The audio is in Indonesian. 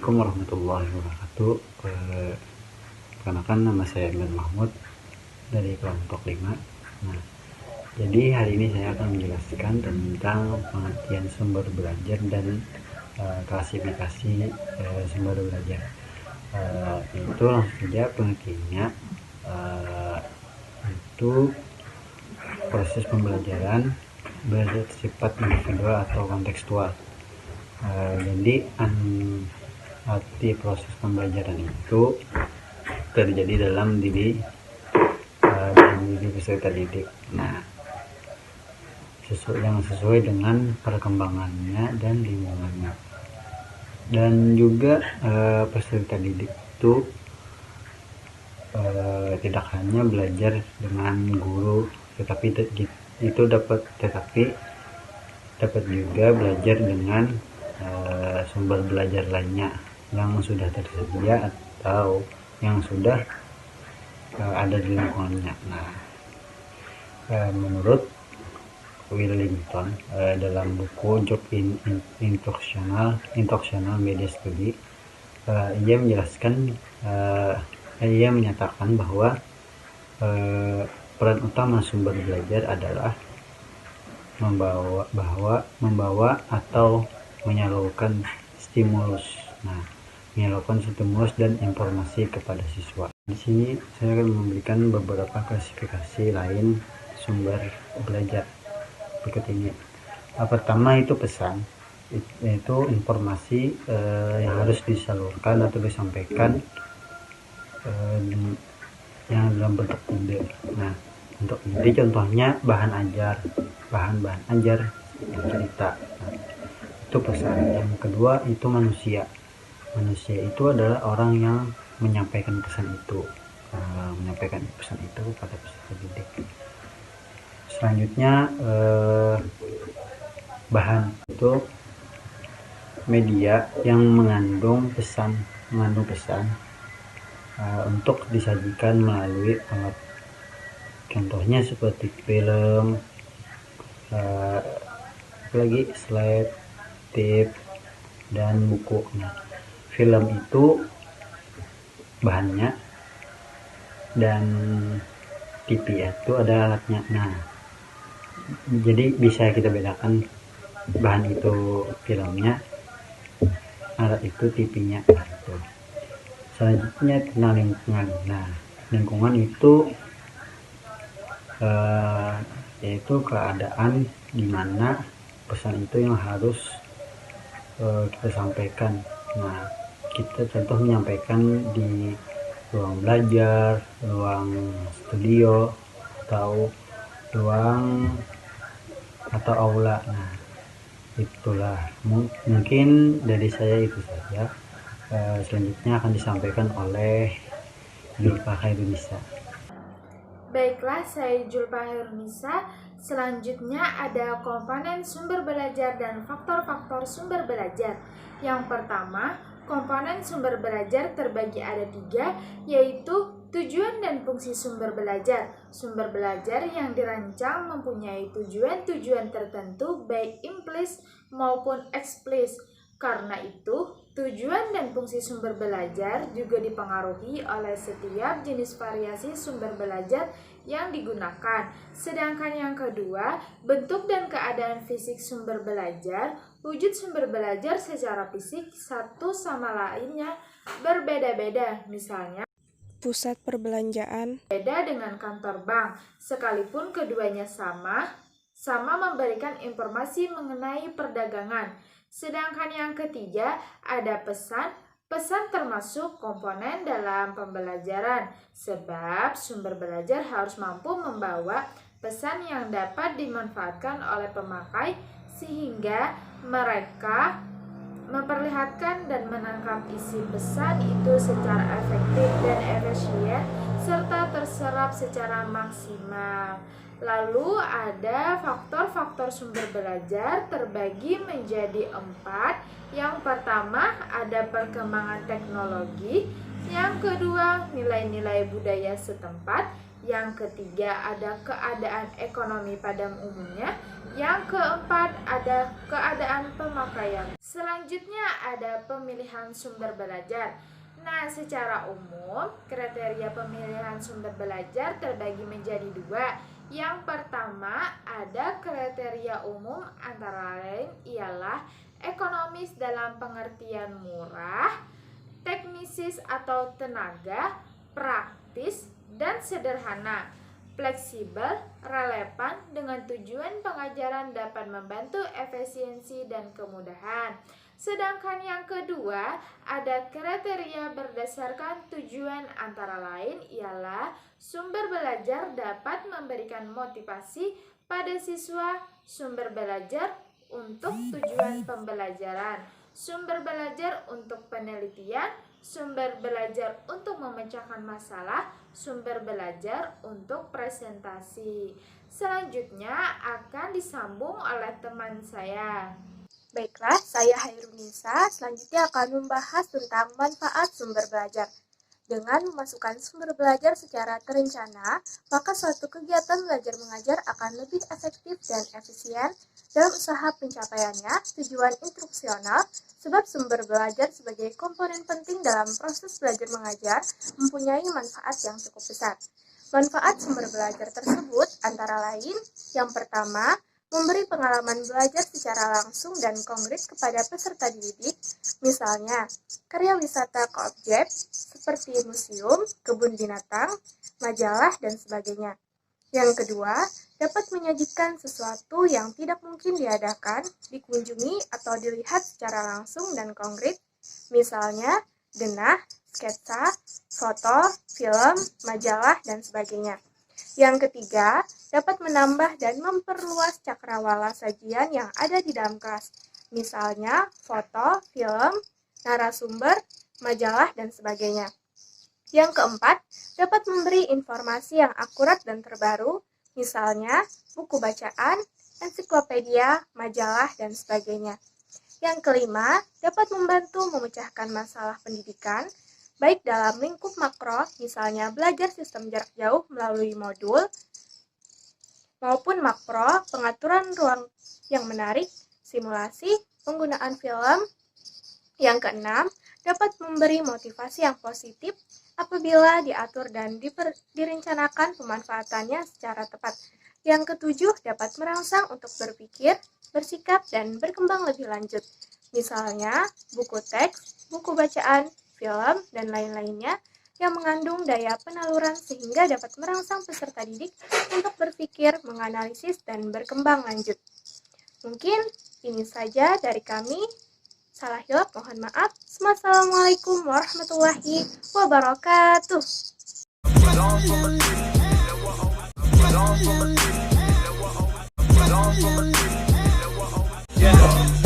Assalamualaikum warahmatullahi wabarakatuh. Perkenalkan, nama saya Emir Mahmud dari kelompok 5. Nah, jadi hari ini saya akan menjelaskan tentang pengertian sumber belajar dan klasifikasi sumber belajar. Itu langsung saja pengertiannya. Itu proses pembelajaran bersifat individual atau kontekstual. Jadi arti proses pembelajaran itu terjadi dalam diri peserta didik. Nah, sesuai dengan perkembangannya dan lingkungannya. Dan juga peserta didik itu tidak hanya belajar dengan guru, tetapi dapat juga belajar dengan sumber belajar lainnya yang sudah tersedia atau yang sudah ada di lingkungannya. Nah, menurut Wellington dalam buku Job in Instructional Media Study, ia menyatakan bahwa peran utama sumber belajar adalah membawa atau menyalurkan stimulus. Nah, menyalurkan stimulus dan informasi kepada siswa. Di sini saya akan memberikan beberapa klasifikasi lain sumber belajar berikut ini. Pertama itu pesan, yaitu informasi yang harus disalurkan atau disampaikan yang dalam bentuk ide. Nah, untuk ide contohnya bahan ajar, cerita. Nah, itu pesan. Yang kedua itu manusia itu adalah orang yang menyampaikan pesan itu pada peserta didik. Selanjutnya bahan itu media yang mengandung pesan untuk disajikan melalui alat. Contohnya seperti film, slide, tip, dan buku. Nah, film itu bahannya dan TV itu ada alatnya. Nah, jadi bisa kita bedakan bahan itu filmnya, alat itu TV-nya. Selanjutnya tentang lingkungan. Nah, lingkungan itu yaitu keadaan di mana pesan itu yang harus kita sampaikan. Nah, kita contoh menyampaikan di ruang belajar, ruang studio, atau aula. Nah, itulah mungkin dari saya itu saja. Selanjutnya akan disampaikan oleh Julfa Khairunisa. Baiklah, saya Julfa Khairunisa. Selanjutnya ada komponen sumber belajar dan faktor-faktor sumber belajar. Yang pertama, komponen sumber belajar terbagi ada 3, yaitu tujuan dan fungsi sumber belajar. Sumber belajar yang dirancang mempunyai tujuan-tujuan tertentu baik implisit maupun eksplisit. Karena itu, tujuan dan fungsi sumber belajar juga dipengaruhi oleh setiap jenis variasi sumber belajar yang digunakan. Sedangkan yang kedua, bentuk dan keadaan fisik sumber belajar. Wujud sumber belajar secara fisik satu sama lainnya berbeda-beda. Misalnya, pusat perbelanjaan beda dengan kantor bank, sekalipun keduanya sama memberikan informasi mengenai perdagangan. Sedangkan yang ketiga ada pesan. Pesan termasuk komponen dalam pembelajaran, sebab sumber belajar harus mampu membawa pesan yang dapat dimanfaatkan oleh pemakai sehingga mereka memperlihatkan dan menangkap isi pesan itu secara efektif dan efisien serta terserap secara maksimal. Lalu ada faktor-faktor sumber belajar terbagi menjadi 4. Yang pertama ada perkembangan teknologi, yang kedua nilai-nilai budaya setempat, Yang ketiga ada keadaan ekonomi pada umumnya. Yang keempat ada keadaan pemakaian. Selanjutnya ada pemilihan sumber belajar. Nah, secara umum kriteria pemilihan sumber belajar terbagi menjadi dua. Yang pertama ada kriteria umum, antara lain ialah ekonomis dalam pengertian murah, teknisis atau tenaga, praktis, dan sederhana, fleksibel, relevan dengan tujuan pengajaran dapat membantu efisiensi dan kemudahan. Sedangkan yang kedua, ada kriteria berdasarkan tujuan, antara lain ialah sumber belajar dapat memberikan motivasi pada siswa, sumber belajar untuk tujuan pembelajaran, sumber belajar untuk penelitian, sumber belajar untuk memecahkan masalah, sumber belajar untuk presentasi. Selanjutnya akan disambung oleh teman saya. Baiklah, saya Hairunisa selanjutnya akan membahas tentang manfaat sumber belajar. Dengan memasukkan sumber belajar secara terencana, maka suatu kegiatan belajar mengajar akan lebih efektif dan efisien dalam usaha pencapaiannya tujuan instruksional, sebab sumber belajar sebagai komponen penting dalam proses belajar mengajar mempunyai manfaat yang cukup besar. Manfaat sumber belajar tersebut antara lain, yang pertama, memberi pengalaman belajar secara langsung dan konkret kepada peserta didik, misalnya karya wisata ke objek seperti museum, kebun binatang, majalah, dan sebagainya. Yang kedua, dapat menyajikan sesuatu yang tidak mungkin diadakan, dikunjungi, atau dilihat secara langsung dan konkret, misalnya denah, sketsa, foto, film, majalah, dan sebagainya. Yang ketiga, dapat menambah dan memperluas cakrawala sajian yang ada di dalam kelas, misalnya foto, film, narasumber, majalah, dan sebagainya. Yang keempat, dapat memberi informasi yang akurat dan terbaru, misalnya buku bacaan, ensiklopedia, majalah, dan sebagainya. Yang kelima, dapat membantu memecahkan masalah pendidikan, baik dalam lingkup makro, misalnya belajar sistem jarak jauh melalui modul, maupun makro, pengaturan ruang yang menarik, simulasi, penggunaan film. Yang keenam, dapat memberi motivasi yang positif apabila diatur dan direncanakan pemanfaatannya secara tepat. Yang ketujuh, dapat merangsang untuk berpikir, bersikap, dan berkembang lebih lanjut. Misalnya, buku teks, buku bacaan, film, dan lain-lainnya yang mengandung daya penaluran sehingga dapat merangsang peserta didik untuk berpikir, menganalisis, dan berkembang lanjut. Mungkin ini saja dari kami. Salah hilap mohon maaf. Assalamualaikum warahmatullahi wabarakatuh. Yeah.